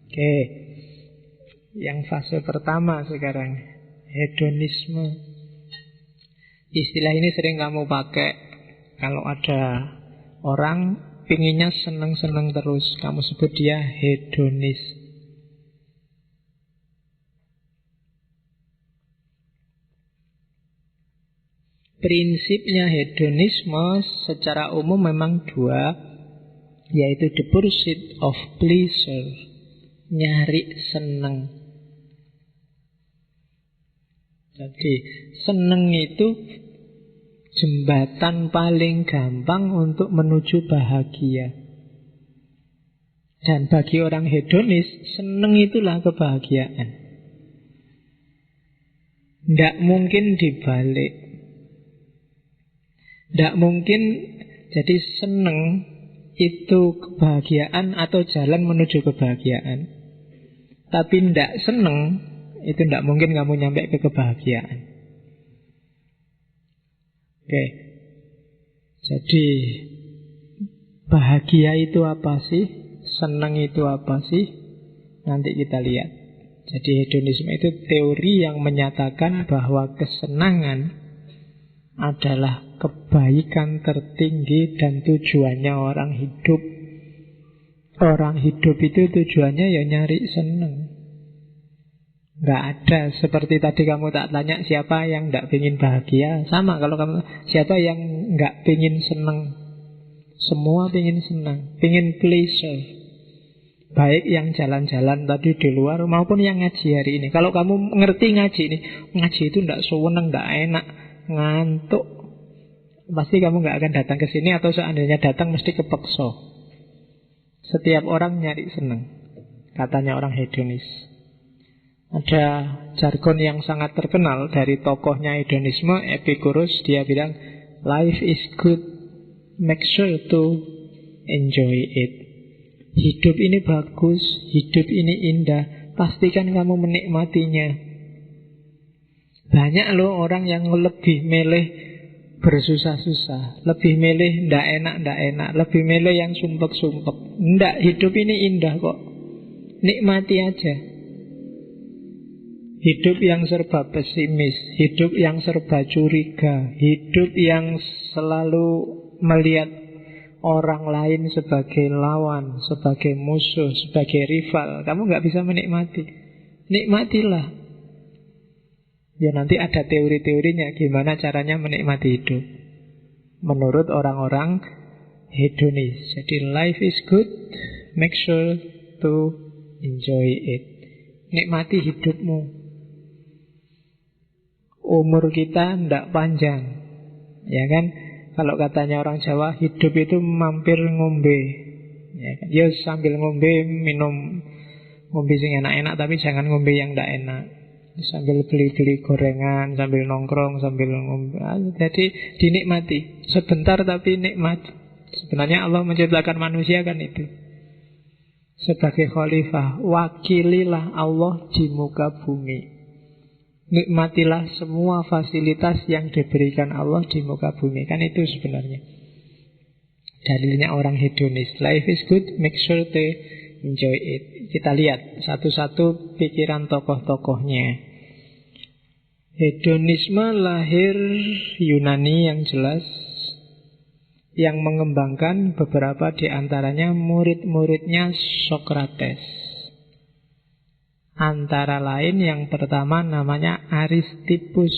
Oke, yang fase pertama sekarang, hedonisme. Istilah ini sering kamu pakai kalau ada orang pinginnya seneng-seneng terus, kamu sebut dia hedonis. Prinsipnya hedonisme secara umum memang dua, yaitu the pursuit of pleasure, nyari seneng. Jadi seneng itu jembatan paling gampang untuk menuju bahagia. Dan bagi orang hedonis, seneng itulah kebahagiaan. Tidak mungkin dibalik. Tidak mungkin jadi seneng itu kebahagiaan atau jalan menuju kebahagiaan. Tapi tidak seneng itu tidak mungkin kamu nyampe ke kebahagiaan. Oke. Jadi bahagia itu apa sih? Senang itu apa sih? Nanti kita lihat. Jadi hedonisme itu teori yang menyatakan bahwa kesenangan adalah kebaikan tertinggi dan tujuannya orang hidup. Orang hidup itu tujuannya ya nyari seneng. Nggak ada seperti tadi kamu tak tanya siapa yang nggak pengen bahagia. Sama kalau kamu, siapa yang nggak pengen seneng. Semua pengen senang, pengen pleasure. Baik yang jalan-jalan tadi di luar maupun yang ngaji hari ini. Kalau kamu ngerti ngaji ini, ngaji itu nggak sewenang, nggak enak, ngantuk, pasti kamu nggak akan datang ke sini, atau seandainya datang mesti kepeksa. Setiap orang nyari senang, katanya orang hedonis. Ada jargon yang sangat terkenal dari tokohnya hedonisme, Epicurus. Dia bilang, life is good, make sure to enjoy it. Hidup ini bagus, hidup ini indah, pastikan kamu menikmatinya. Banyak loh orang yang lebih milih bersusah-susah, lebih milih ndak enak, lebih milih yang sumpek-sumpek. Ndak, hidup ini indah kok, nikmati aja. Hidup yang serba pesimis, hidup yang serba curiga, hidup yang selalu melihat orang lain sebagai lawan, sebagai musuh, sebagai rival, kamu nggak bisa menikmati. Nikmatilah. Ya nanti ada teori-teorinya gimana caranya menikmati hidup menurut orang-orang hedonis. Jadi life is good, make sure to enjoy it. Nikmati hidupmu. Umur kita tidak panjang, ya kan? Kalau katanya orang Jawa, hidup itu mampir ngombe, ya kan? Ya sambil ngombe, minum, ngombe sing enak-enak, tapi jangan ngombe yang tidak enak. Sambil beli-beli gorengan, sambil nongkrong, sambil ngombe. Jadi dinikmati. Sebentar tapi nikmat. Sebenarnya Allah menciptakan manusia kan itu. Sebagai khalifah, wakililah Allah di muka bumi. Nikmatilah semua fasilitas yang diberikan Allah di muka bumi. Kan itu sebenarnya dalilnya orang hedonis. Life is good, make sure to enjoy it. Kita lihat satu-satu pikiran tokoh-tokohnya. Hedonisme lahir Yunani yang jelas, yang mengembangkan beberapa di antaranya murid-muridnya Sokrates. Antara lain yang pertama namanya Aristippus.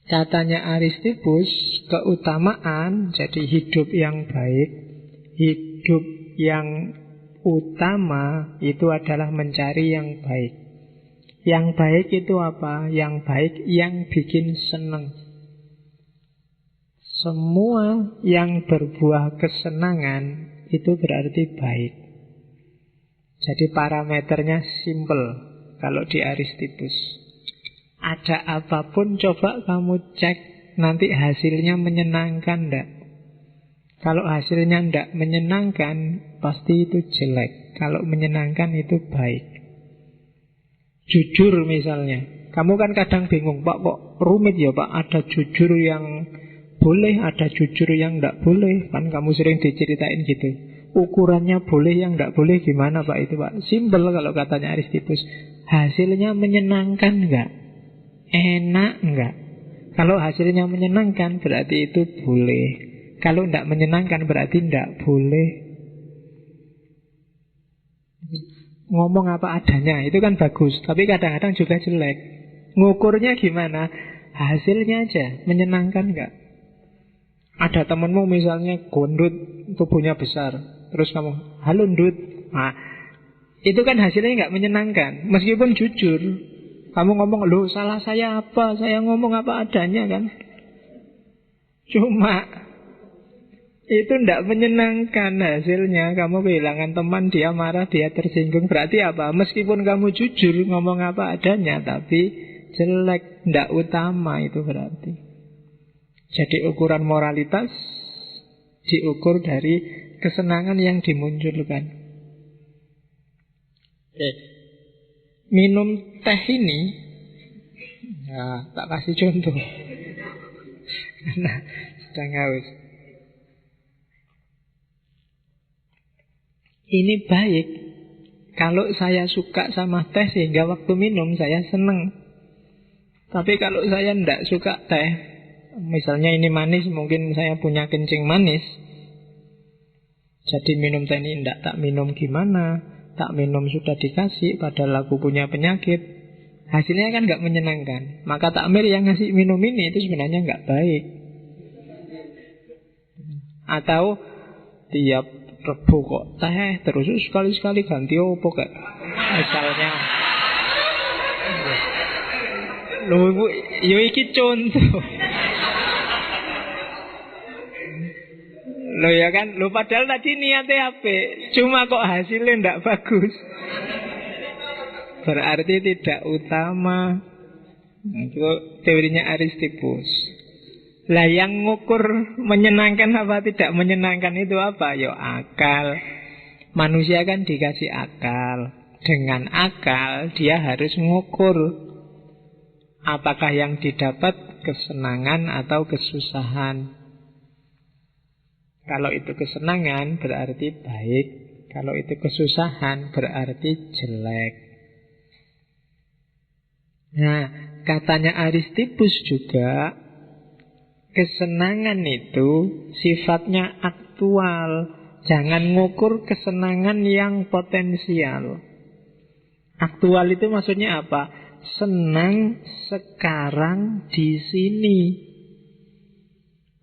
Katanya Aristippus, keutamaan, jadi hidup yang baik, hidup yang utama itu adalah mencari yang baik. Yang baik itu apa? Yang baik yang bikin senang. Semua yang berbuah kesenangan itu berarti baik. Jadi parameternya simple kalau di Aristippus. Ada apapun coba kamu cek, nanti hasilnya menyenangkan enggak? Kalau hasilnya enggak menyenangkan, pasti itu jelek. Kalau menyenangkan itu baik. Jujur misalnya, kamu kan kadang bingung, Pak kok rumit ya Pak, ada jujur yang boleh, ada jujur yang tidak boleh. Kan kamu sering diceritain gitu. Ukurannya boleh, yang tidak boleh gimana Pak itu Pak? Simpel kalau katanya Aristippus. Hasilnya menyenangkan enggak? Enak enggak? Kalau hasilnya menyenangkan berarti itu boleh. Kalau tidak menyenangkan berarti tidak boleh. Ngomong apa adanya itu kan bagus, tapi kadang-kadang juga jelek. Ngukurnya gimana? Hasilnya aja, menyenangkan enggak? Ada temenmu misalnya gondut, tubuhnya besar, terus kamu, halo ndut. Nah, itu kan hasilnya enggak menyenangkan. Meskipun jujur, kamu ngomong, loh salah saya apa? Saya ngomong apa adanya kan. Cuma itu tidak menyenangkan hasilnya. Kamu kehilangan teman, dia marah, dia tersinggung. Berarti apa? Meskipun kamu jujur ngomong apa adanya, tapi jelek, tidak utama itu berarti. Jadi ukuran moralitas diukur dari kesenangan yang dimunculkan. Oke. Minum teh ini, ya, tak kasih contoh karena sedang haus. Ini baik kalau saya suka sama teh sehingga waktu minum saya seneng. Tapi kalau saya tidak suka teh, misalnya ini manis, mungkin saya punya kencing manis, jadi minum teh ini tidak tak minum gimana, tak minum sudah dikasih, padahal aku punya penyakit. Hasilnya kan nggak menyenangkan. Maka takmir yang ngasih minum ini itu sebenarnya nggak baik. Atau tiap Rebo kok teh terus sekali-sekali ganti opo kayak misalnya. Loh ibu, yo iki contoh. Loh ya kan, loh padahal tadi niatnya apik, cuma kok hasilnya ndak bagus. Berarti tidak utama. Itu teorinya Aristippus. Lah yang ngukur menyenangkan apa tidak menyenangkan itu apa? Ya akal. Manusia kan dikasih akal. Dengan akal dia harus ngukur apakah yang didapat kesenangan atau kesusahan. Kalau itu kesenangan berarti baik. Kalau itu kesusahan berarti jelek. Nah, katanya Aristippus juga, kesenangan itu sifatnya aktual. Jangan ngukur kesenangan yang potensial. Aktual itu maksudnya apa? Senang sekarang di sini.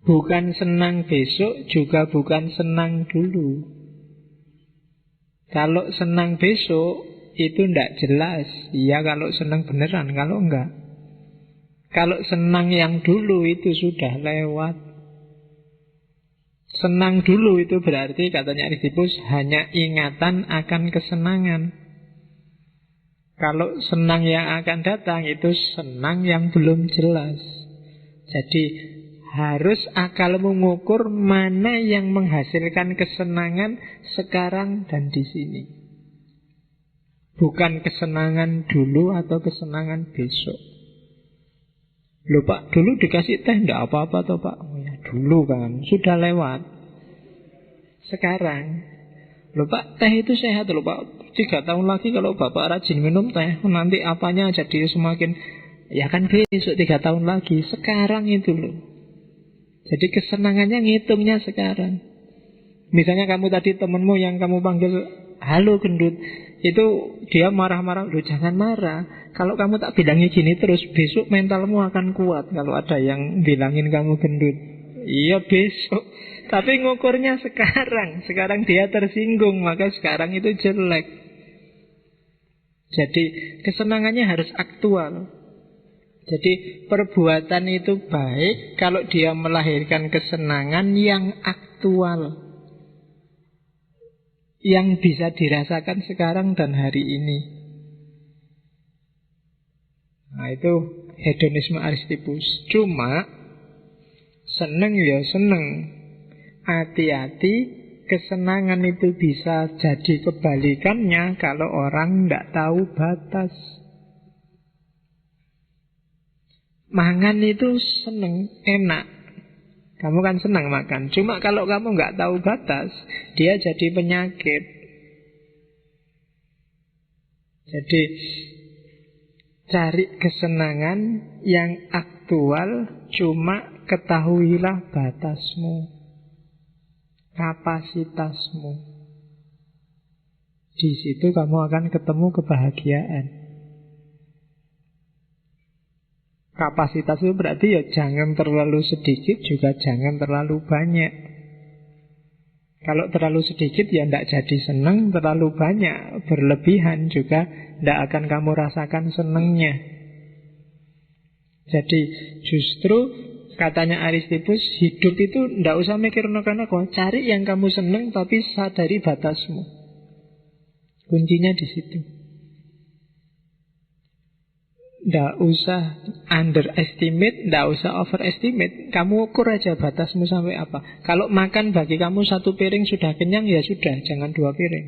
Bukan senang besok, juga bukan senang dulu. Kalau senang besok itu tidak jelas. Iya kalau senang beneran, kalau enggak. Kalau senang yang dulu itu sudah lewat. Senang dulu itu berarti katanya Aristippus hanya ingatan akan kesenangan. Kalau senang yang akan datang itu senang yang belum jelas. Jadi harus akal mengukur mana yang menghasilkan kesenangan sekarang dan di sini. Bukan kesenangan dulu atau kesenangan besok. Loh Pak, dulu dikasih teh enggak apa-apa toh Pak? Oh ya dulu kan, sudah lewat. Sekarang, loh Pak, teh itu sehat loh Pak. 3 tahun lagi kalau Bapak rajin minum teh, nanti apanya jadi semakin, ya kan besok 3 tahun lagi. Sekarang itu loh. Jadi kesenangannya ngitungnya sekarang. Misalnya kamu tadi temenmu yang kamu panggil, halo gendut, itu dia marah-marah. Loh jangan marah. Kalau kamu tak bilangi gini terus, besok mentalmu akan kuat. Kalau ada yang bilangin kamu gendut, iya besok. Tapi ngukurnya sekarang. Sekarang dia tersinggung, maka sekarang itu jelek. Jadi kesenangannya harus aktual. Jadi perbuatan itu baik kalau dia melahirkan kesenangan yang aktual, yang bisa dirasakan sekarang dan hari ini. Nah itu hedonisme Aristippus. Cuma seneng ya seneng, hati-hati, kesenangan itu bisa jadi kebalikannya kalau orang tidak tahu batas. Mangan itu seneng, enak. Kamu kan senang makan. Cuma kalau kamu nggak tahu batas, dia jadi penyakit. Jadi cari kesenangan yang aktual, cuma ketahuilah batasmu, kapasitasmu. Di situ kamu akan ketemu kebahagiaan. Kapasitas itu berarti ya jangan terlalu sedikit, juga jangan terlalu banyak. Kalau terlalu sedikit ya tidak jadi senang, terlalu banyak, berlebihan juga tidak akan kamu rasakan senangnya. Jadi justru katanya Aristippus, hidup itu tidak usah mikir neko-neko, cari yang kamu senang tapi sadari batasmu. Kuncinya di situ. Tidak usah underestimate, tidak usah overestimate. Kamu ukur aja batasmu sampai apa. Kalau makan bagi kamu 1 piring sudah kenyang, ya sudah, jangan 2 piring.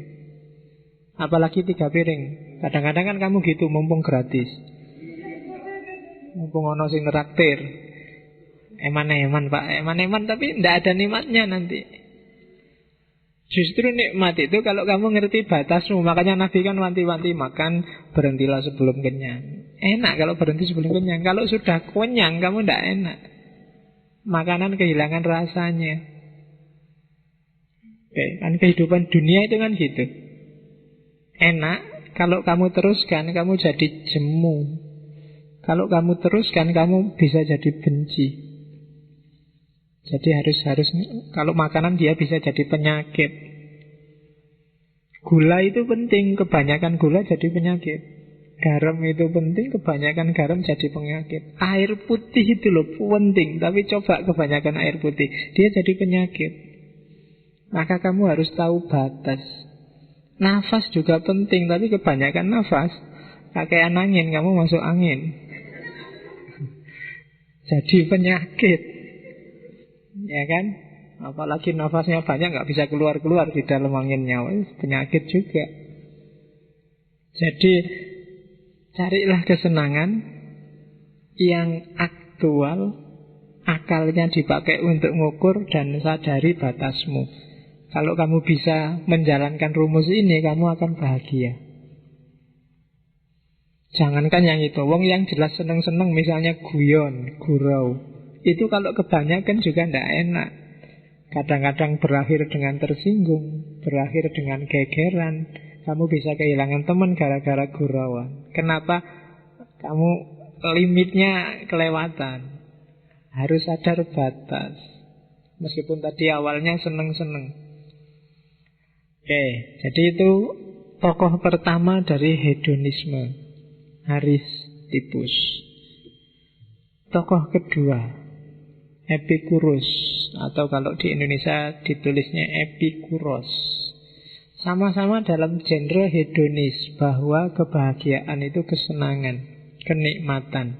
Apalagi 3 piring. Kadang-kadang kan kamu gitu, mumpung gratis, mumpung ono sing neraktir. Eman-eman pak, eman-eman, tapi tidak ada nikmatnya nanti. Justru nikmat itu kalau kamu ngerti batasmu. Makanya Nabi kan wanti-wanti makan, berhentilah sebelum kenyang. Enak kalau berhenti sebelum kenyang. Kalau sudah kenyang kamu tidak enak. Makanan kehilangan rasanya. Oke, kan kehidupan dunia itu kan gitu. Enak, kalau kamu teruskan kamu jadi jemu. Kalau kamu teruskan kamu bisa jadi benci. Jadi harus kalau makanan dia bisa jadi penyakit. Gula itu penting, kebanyakan gula jadi penyakit. Garam itu penting, kebanyakan garam jadi penyakit. Air putih itu loh penting, tapi coba kebanyakan air putih, dia jadi penyakit. Maka kamu harus tahu batas. Nafas juga penting, tapi kebanyakan nafas, kakean angin, kamu masuk angin, jadi penyakit. Ya kan? Apalagi nafasnya banyak, nggak bisa keluar-keluar di dalam anginnya, penyakit juga. Jadi carilah kesenangan yang aktual, akalnya dipakai untuk ngukur, dan sadari batasmu. Kalau kamu bisa menjalankan rumus ini, kamu akan bahagia. Jangankan yang itu, wong yang jelas seneng-seneng, misalnya guyon, gurau, itu kalau kebanyakan juga tidak enak. Kadang-kadang berakhir dengan tersinggung, berakhir dengan gegeran. Kamu bisa kehilangan teman gara-gara gurauan. Kenapa? Kamu limitnya kelewatan. Harus sadar batas. Meskipun tadi awalnya seneng-seneng. Oke, jadi itu tokoh pertama dari hedonisme, Aristippus. Tokoh kedua, Epicurus, atau kalau di Indonesia ditulisnya Epikuros. Sama-sama dalam genre hedonis, bahwa kebahagiaan itu kesenangan, kenikmatan.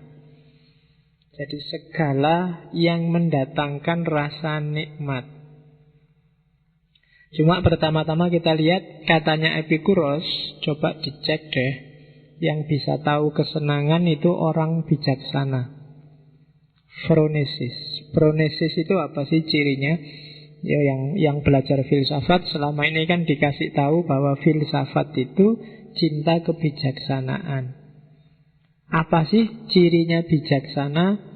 Jadi segala yang mendatangkan rasa nikmat. Cuma pertama-tama kita lihat katanya Epikuros, coba dicek deh. Yang bisa tahu kesenangan itu orang bijaksana. Phronesis itu apa sih cirinya? Ya, yang belajar filsafat selama ini kan dikasih tahu bahwa filsafat itu cinta kebijaksanaan. Apa sih cirinya bijaksana?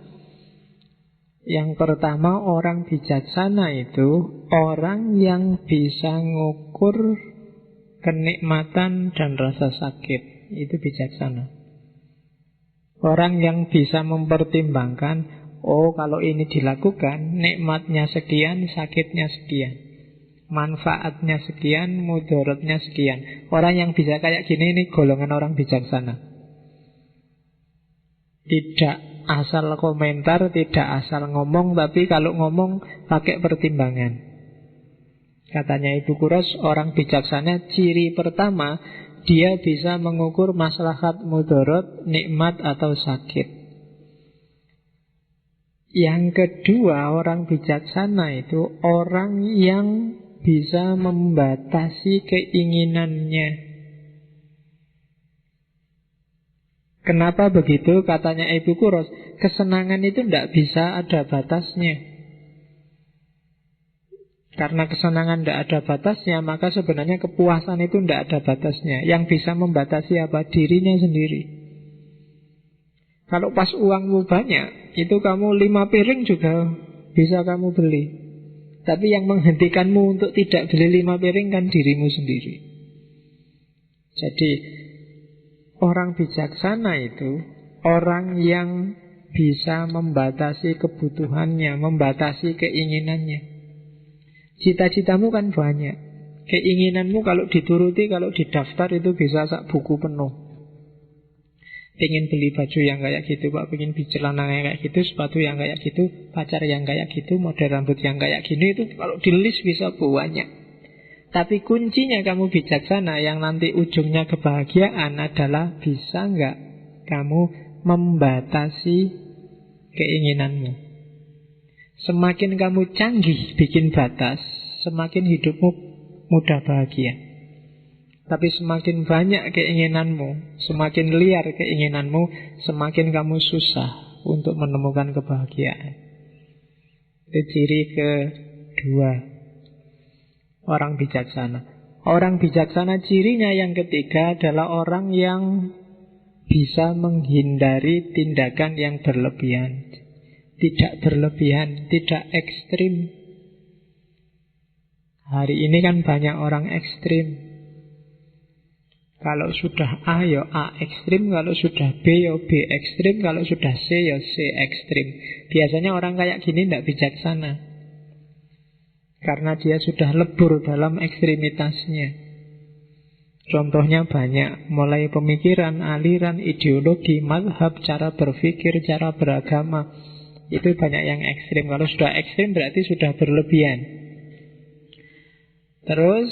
Yang pertama, orang bijaksana itu orang yang bisa ngukur kenikmatan dan rasa sakit. Itu bijaksana. Orang yang bisa mempertimbangkan, oh kalau ini dilakukan, nikmatnya sekian, sakitnya sekian, manfaatnya sekian, mudaratnya sekian. Orang yang bisa kayak gini, ini golongan orang bijaksana. Tidak asal komentar, tidak asal ngomong, tapi kalau ngomong pakai pertimbangan. Katanya Epikuros, orang bijaksana ciri pertama, dia bisa mengukur maslahat mudarat, nikmat atau sakit. Yang kedua, orang bijaksana itu orang yang bisa membatasi keinginannya. Kenapa begitu? Katanya Epikuros, kesenangan itu tidak bisa ada batasnya. Karena kesenangan tidak ada batasnya, maka sebenarnya kepuasan itu tidak ada batasnya. Yang bisa membatasi apa? Dirinya sendiri. Kalau pas uangmu banyak, itu kamu 5 piring juga bisa kamu beli. Tapi yang menghentikanmu untuk tidak beli 5 piring kan dirimu sendiri. Jadi orang bijaksana itu orang yang bisa membatasi kebutuhannya, membatasi keinginannya. Cita-citamu kan banyak. Keinginanmu kalau dituruti, kalau didaftar itu bisa sak buku penuh. Pengen beli baju yang kayak gitu, Pak, pengen beli celana yang kayak gitu, sepatu yang kayak gitu, pacar yang kayak gitu, model rambut yang kayak gini, itu kalau di list bisa banyak. Tapi kuncinya kamu bijaksana, yang nanti ujungnya kebahagiaan adalah bisa nggak kamu membatasi keinginanmu. Semakin kamu canggih bikin batas, semakin hidupmu mudah bahagia. Tapi semakin banyak keinginanmu, semakin liar keinginanmu, semakin kamu susah untuk menemukan kebahagiaan. Itu ciri kedua orang bijaksana. Orang bijaksana cirinya yang ketiga adalah orang yang bisa menghindari tindakan yang berlebihan. Tidak berlebihan, tidak ekstrim. Hari ini kan banyak orang ekstrim. Kalau sudah A ya A ekstrim, kalau sudah B ya B ekstrim, kalau sudah C ya C ekstrim. Biasanya orang kayak gini tidak bijaksana, karena dia sudah lebur dalam ekstremitasnya. Contohnya banyak, mulai pemikiran, aliran, ideologi, mazhab, cara berpikir, cara beragama. Itu banyak yang ekstrim. Kalau sudah ekstrim berarti sudah berlebihan. Terus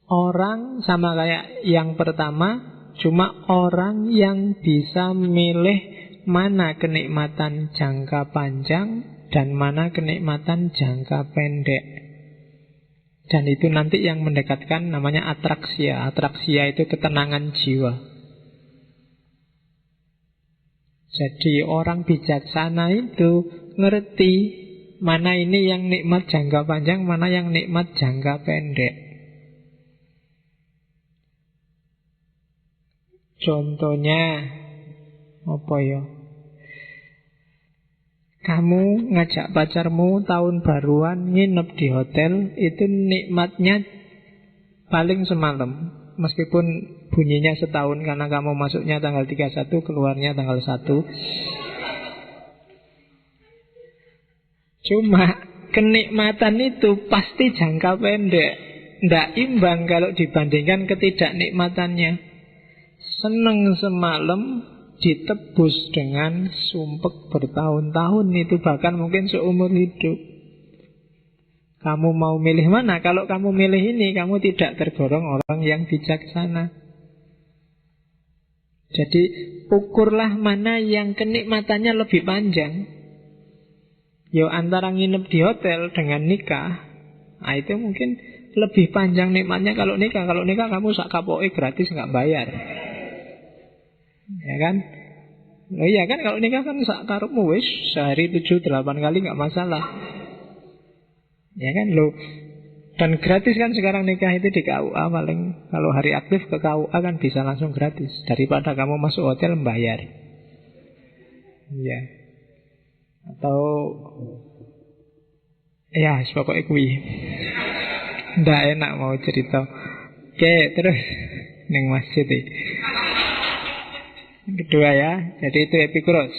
orang sama kayak yang pertama, cuma orang yang bisa milih mana kenikmatan jangka panjang dan mana kenikmatan jangka pendek. Dan itu nanti yang mendekatkan namanya atraksia. Atraksia itu ketenangan jiwa. Jadi orang bijaksana itu ngerti mana ini yang nikmat jangka panjang, mana yang nikmat jangka pendek. Contohnya apa ya? Kamu ngajak pacarmu tahun baruan nginep di hotel, itu nikmatnya paling semalam. Meskipun bunyinya setahun karena kamu masuknya tanggal 31, keluarnya tanggal 1. Cuma kenikmatan itu pasti jangka pendek, tidak imbang kalau dibandingkan ketidaknikmatannya. Seneng semalam ditebus dengan sumpek bertahun-tahun, itu bahkan mungkin seumur hidup. Kamu mau milih mana? Kalau kamu milih ini, kamu tidak tergolong orang yang bijaksana. Jadi ukurlah mana yang kenikmatannya lebih panjang. Yo antara nginep di hotel dengan nikah, nah itu mungkin lebih panjang nikmatnya kalau nikah. Kalau nikah kamu sak kapoke gratis, nggak bayar. Ya kan? Oh iya kan, kalau nikah kan sak karepmu wis sehari 7-8 kali nggak masalah. Ya kan lo. Dan gratis kan sekarang nikah itu di KUA paling. Kalau hari aktif ke KUA kan bisa langsung gratis, daripada kamu masuk hotel membayar. Ya. Atau ya pokoknya kui. Nggak enak mau cerita. Oke, terus ning masjid iki. Kedua ya. Jadi itu Epikuros.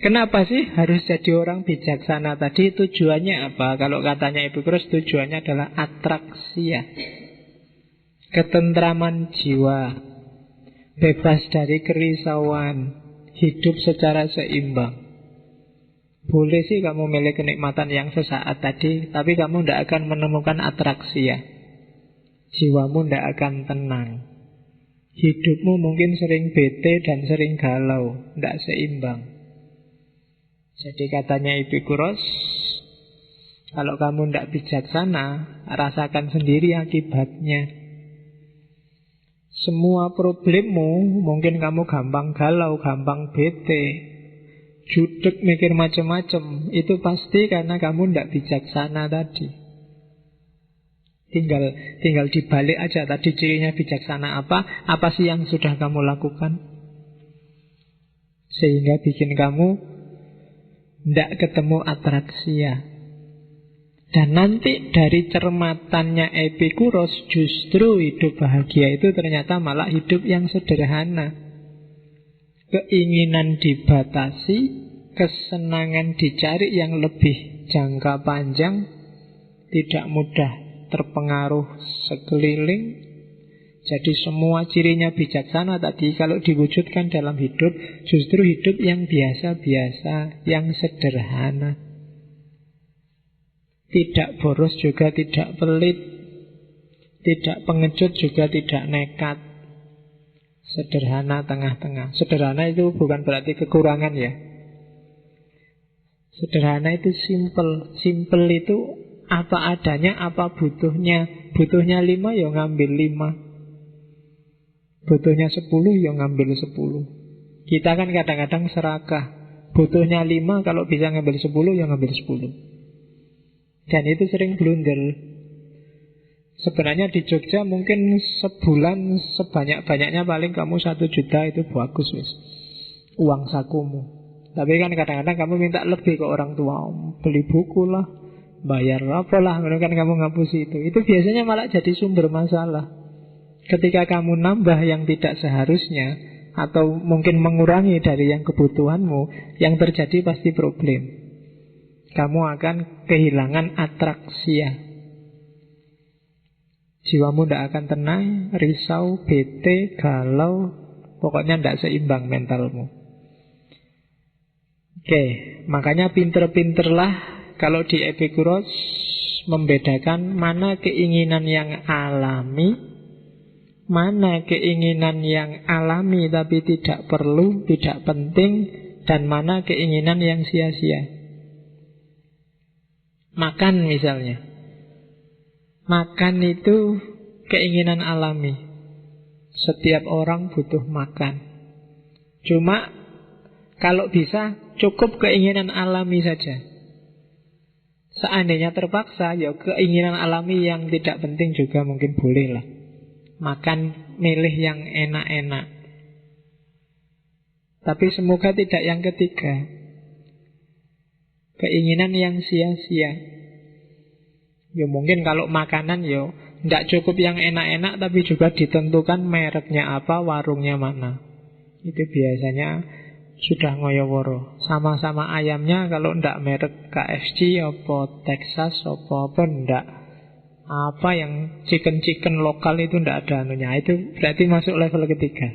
Kenapa sih harus jadi orang bijaksana tadi? Tujuannya apa? Kalau katanya Epikuros, tujuannya adalah atraksia, ketentraman jiwa, bebas dari kerisauan, hidup secara seimbang. Boleh sih kamu milih kenikmatan yang sesaat tadi, tapi kamu tidak akan menemukan atraksia. Jiwamu tidak akan tenang. Hidupmu mungkin sering bete dan sering galau, tidak seimbang. Jadi katanya Epikuros, kalau kamu tidak bijaksana, rasakan sendiri akibatnya. Semua problemmu, mungkin kamu gampang galau, gampang bete, judek mikir macam-macam, itu pasti karena kamu tidak bijaksana tadi. Tinggal dibalik aja tadi cirinya bijaksana apa sih yang sudah kamu lakukan sehingga bikin kamu tidak ketemu atraksia. Dan nanti dari cermatannya Epikuros, justru hidup bahagia itu ternyata malah hidup yang sederhana. Keinginan dibatasi, kesenangan dicari yang lebih jangka panjang, tidak mudah terpengaruh sekeliling. Jadi semua cirinya bijaksana tadi kalau diwujudkan dalam hidup, justru hidup yang biasa-biasa, yang sederhana. Tidak boros juga tidak pelit, tidak pengecut juga tidak nekat. Sederhana tengah-tengah. Sederhana itu bukan berarti kekurangan ya. Sederhana itu simple. Simple itu apa adanya, apa butuhnya. Butuhnya 5 ya ngambil 5. Butuhnya 10 ya ngambil 10. Kita kan kadang-kadang serakah. Butuhnya 5, kalau bisa ngambil 10 ya ngambil 10. Dan itu sering blunder. Sebenarnya di Jogja mungkin sebulan sebanyak-banyaknya paling kamu 1 juta itu bagus wis. Uang sakumu. Tapi kan kadang-kadang kamu minta lebih ke orang tua, beli buku lah, bayar apalah, kan kamu ngapusi itu. Itu biasanya malah jadi sumber masalah. Ketika kamu nambah yang tidak seharusnya, atau mungkin mengurangi dari yang kebutuhanmu, yang terjadi pasti problem. Kamu akan kehilangan atraksia. Jiwamu tidak akan tenang, risau, bete, galau, pokoknya tidak seimbang mentalmu. Oke, makanya pinter-pinterlah kalau di Epikuros membedakan mana keinginan yang alami, mana keinginan yang alami tapi tidak perlu, tidak penting, dan mana keinginan yang sia-sia. Makan misalnya. Makan itu keinginan alami. Setiap orang butuh makan. Cuma kalau bisa cukup keinginan alami saja. Seandainya terpaksa, ya keinginan alami yang tidak penting juga mungkin boleh lah. Makan milih yang enak-enak. Tapi semoga tidak yang ketiga. Keinginan yang sia-sia. Ya mungkin kalau makanan ya tidak cukup yang enak-enak, tapi juga ditentukan mereknya apa, warungnya mana. Itu biasanya sudah ngoyoworo. Sama-sama ayamnya kalau tidak merek KFC apa Texas apa tidak. Apa yang chicken lokal itu tidak ada anunya. Itu berarti masuk level ketiga.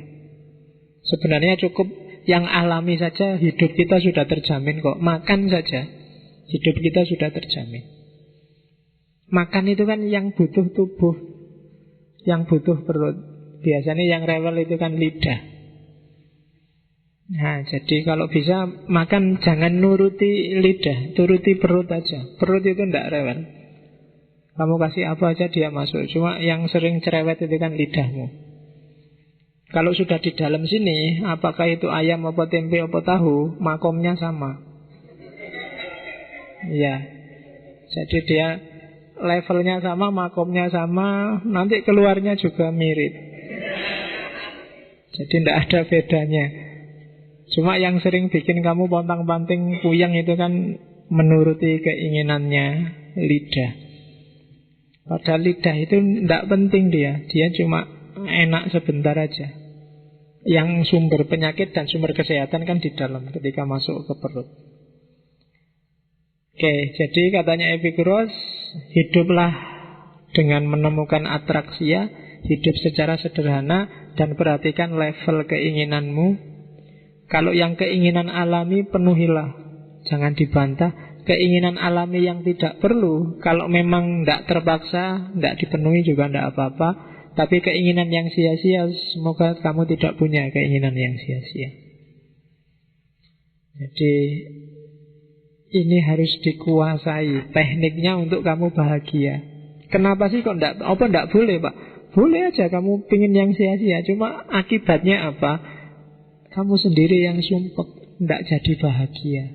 Sebenarnya cukup yang alami saja, hidup kita sudah terjamin kok. Makan saja, hidup kita sudah terjamin. Makan itu kan yang butuh tubuh, yang butuh perut. Biasanya yang rewel itu kan lidah. Nah, jadi kalau bisa makan jangan nuruti lidah, turuti perut aja. Perut itu tidak rewel. Kamu kasih apa aja dia masuk. Cuma yang sering cerewet itu kan lidahmu. Kalau sudah di dalam sini, apakah itu ayam apa tempe apa tahu, makomnya sama. Ya, jadi dia levelnya sama, makomnya sama, nanti keluarnya juga mirip. Jadi tidak ada bedanya. Cuma yang sering bikin kamu pontang-panting puyeng itu kan menuruti keinginannya lidah. Padahal lidah itu tidak penting dia. Dia cuma enak sebentar aja. Yang sumber penyakit dan sumber kesehatan kan di dalam ketika masuk ke perut. Oke, jadi katanya Epikuros, hiduplah dengan menemukan atraksia, hidup secara sederhana, dan perhatikan level keinginanmu. Kalau yang keinginan alami, penuhilah, jangan dibantah. Keinginan alami yang tidak perlu, kalau memang tidak terpaksa, tidak dipenuhi juga tidak apa-apa. Tapi keinginan yang sia-sia, semoga kamu tidak punya keinginan yang sia-sia. Jadi ini harus dikuasai tekniknya untuk kamu bahagia. Kenapa sih kok enggak boleh, Pak? Boleh aja kamu pingin yang sia-sia. Cuma akibatnya apa? Kamu sendiri yang sumpek. tidak jadi bahagia.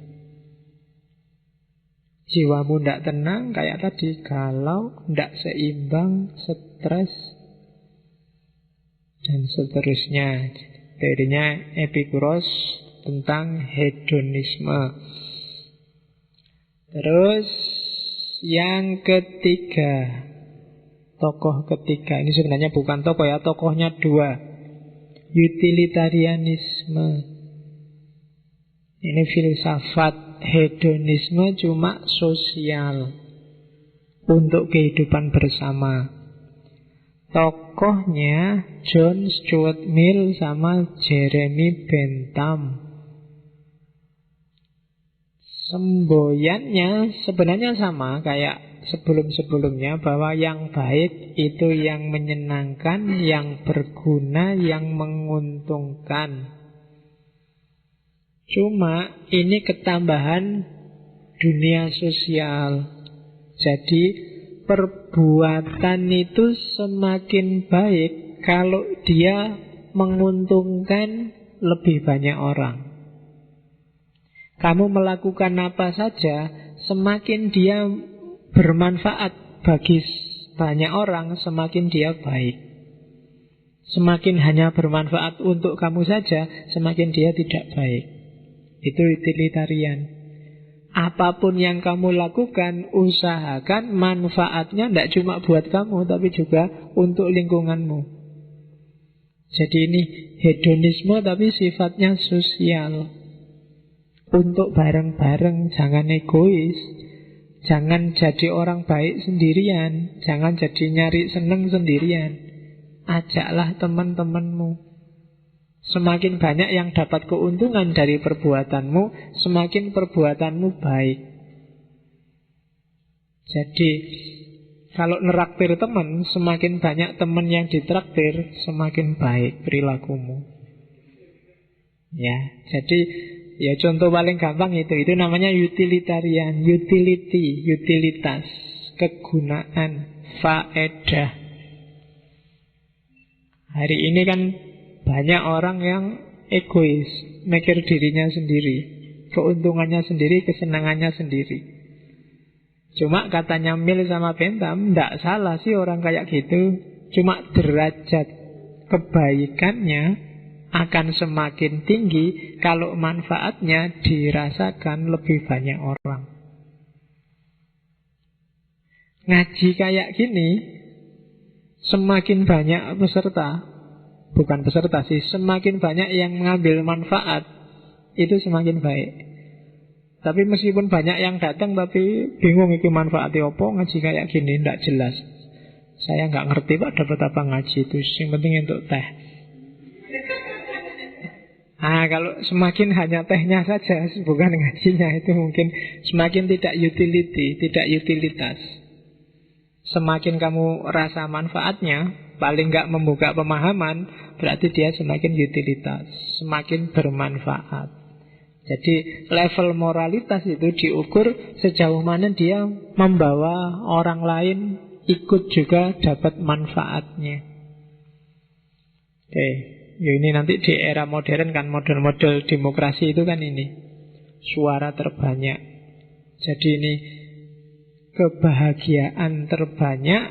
Jiwamu tidak tenang, kayak tadi, galau, tidak seimbang, stres, dan seterusnya. Teorinya Epikuros tentang hedonisme. Terus yang ketiga, tokoh ketiga. Ini sebenarnya bukan tokoh ya, tokohnya dua. Utilitarianisme. Ini filsafat. Hedonisme cuma sosial, untuk kehidupan bersama. Tokohnya John Stuart Mill sama Jeremy Bentham. Semboyannya sebenarnya sama kayak sebelum-sebelumnya, bahwa yang baik itu yang menyenangkan, yang berguna, yang menguntungkan. Cuma ini ketambahan dunia sosial. Jadi perbuatan itu semakin baik kalau dia menguntungkan lebih banyak orang. Kamu melakukan apa saja, semakin dia bermanfaat bagi banyak orang, semakin dia baik. Semakin hanya bermanfaat untuk kamu saja, semakin dia tidak baik. Itu utilitarian. Apapun yang kamu lakukan, usahakan manfaatnya tidak cuma buat kamu, tapi juga untuk lingkunganmu. Jadi ini hedonisme tapi sifatnya sosial. Untuk bareng-bareng, jangan egois. Jangan jadi orang baik sendirian. Jangan jadi nyari seneng sendirian. Ajaklah teman-temanmu. Semakin banyak yang dapat keuntungan dari perbuatanmu, semakin perbuatanmu baik. Jadi kalau neraktir teman, semakin banyak teman yang ditraktir, semakin baik perilakumu. Ya, jadi ya contoh paling gampang itu namanya utilitarian, utility, utilitas, kegunaan, faedah. Hari ini kan banyak orang yang egois, mikir dirinya sendiri, keuntungannya sendiri, kesenangannya sendiri. Cuma katanya Mill sama Bentham, tidak salah sih orang kayak gitu. Cuma derajat kebaikannya akan semakin tinggi kalau manfaatnya dirasakan lebih banyak orang. Ngaji kayak gini, semakin banyak peserta, bukan peserta sih, semakin banyak yang mengambil manfaat, itu semakin baik. Tapi meskipun banyak yang datang tapi bingung iki manfaatnya apa, ngaji kayak gini tidak jelas. Saya nggak ngerti Pak dapat apa ngaji itu, yang penting untuk teh. Kalau semakin hanya tehnya saja, bukan ngajinya, itu mungkin semakin tidak utility, tidak utilitas. Semakin kamu rasa manfaatnya, paling nggak membuka pemahaman, berarti dia semakin utilitas, semakin bermanfaat. Jadi level moralitas itu diukur sejauh mana dia membawa orang lain ikut juga dapat manfaatnya. Oke, ini nanti di era modern kan, model-model demokrasi itu kan ini suara terbanyak. Jadi ini kebahagiaan terbanyak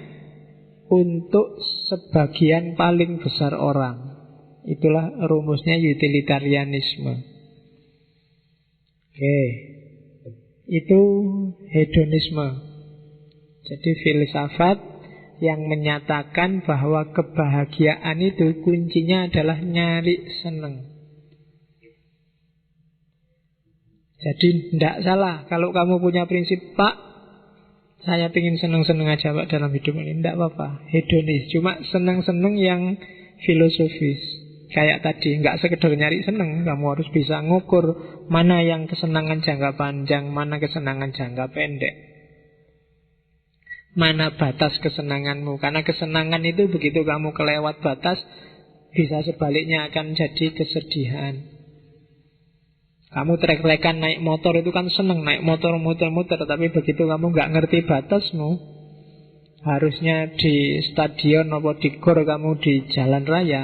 untuk sebagian paling besar orang. Itulah rumusnya utilitarianisme. Oke, itu hedonisme. Jadi filsafat yang menyatakan bahwa kebahagiaan itu kuncinya adalah nyari seneng. Jadi tidak salah kalau kamu punya prinsip, Pak, saya ingin seneng-seneng aja Pak dalam hidup ini, tidak apa-apa, hedonis. Cuma seneng-seneng yang filosofis. Kayak tadi, nggak sekedar nyari seneng, kamu harus bisa ngukur mana yang kesenangan jangka panjang, mana kesenangan jangka pendek, mana batas kesenanganmu. Karena kesenangan itu begitu kamu kelewat batas, bisa sebaliknya akan jadi kesedihan. Kamu trek-trekan naik motor itu kan seneng, naik motor muter-muter, tapi begitu kamu nggak ngerti batasmu, harusnya di stadion atau di gor, kamu di jalan raya,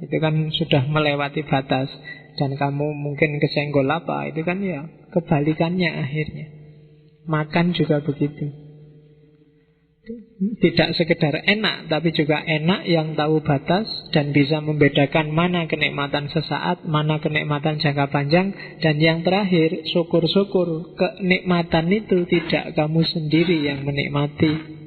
itu kan sudah melewati batas. dan kamu mungkin kesenggol apa, itu kan ya kebalikannya akhirnya. Makan juga begitu. Tidak sekedar enak, tapi juga enak yang tahu batas dan bisa membedakan mana kenikmatan sesaat, mana kenikmatan jangka panjang. Dan yang terakhir, syukur-syukur kenikmatan itu tidak kamu sendiri yang menikmati,